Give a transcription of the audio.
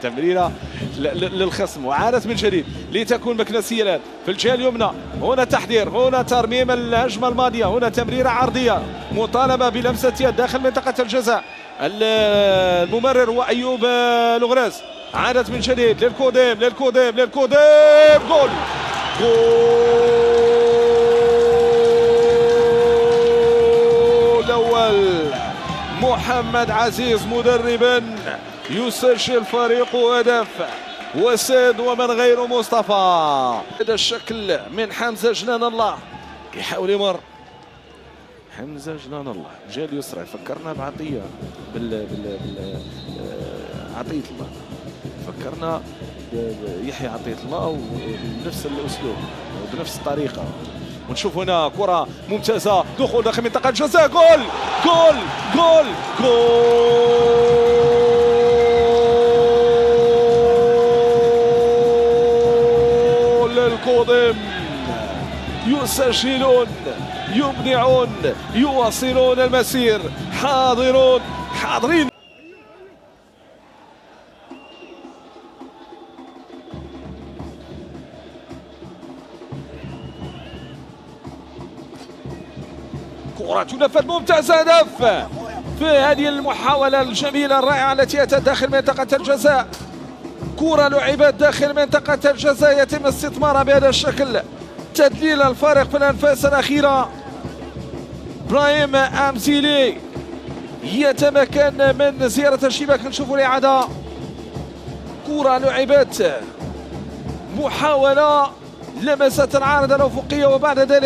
تمريره للخصم وعادت من جديد لتكون مكنسيه الان في الجهه اليمنى. هنا تحضير، هنا ترميم الهجمه الماضيه، هنا تمريره عرضيه، مطالبه بلمسه يد داخل منطقه الجزاء. الممرر هو ايوب لغراس. عادت من جديد للكوديم جول الاول. محمد عزيز مدربا يسجل فريقه هدف، وسيد ومن غير مصطفى. هذا الشكل من حمزه جنان الله، يحاول يمر حمزه جنان الله جهه اليسرى. فكرنا بعطيه عطيه الله، فكرنا يحيى عطيه الله بنفس الاسلوب وبنفس الطريقه. ونشوف هنا كره ممتازه، دخول داخل منطقه الجزاء، جول جول جول جول للكوديم. يسجلون، يبدعون، يواصلون المسير، حاضرين. كرة تنفذ ممتازة، هدف في هذه المحاولة الجميلة الرائعة التي أتت داخل منطقة الجزاء. كرة لعبت داخل منطقة الجزاء يتم استثمارها بهذا الشكل، تدليل الفارق في الأنفاس الأخيرة. إبراهيم أمزيلي يتمكن من زيارة الشباك. نشوفوا الإعادة. كرة لعبت، محاولة لمست العارضة الأفقية وبعد ذلك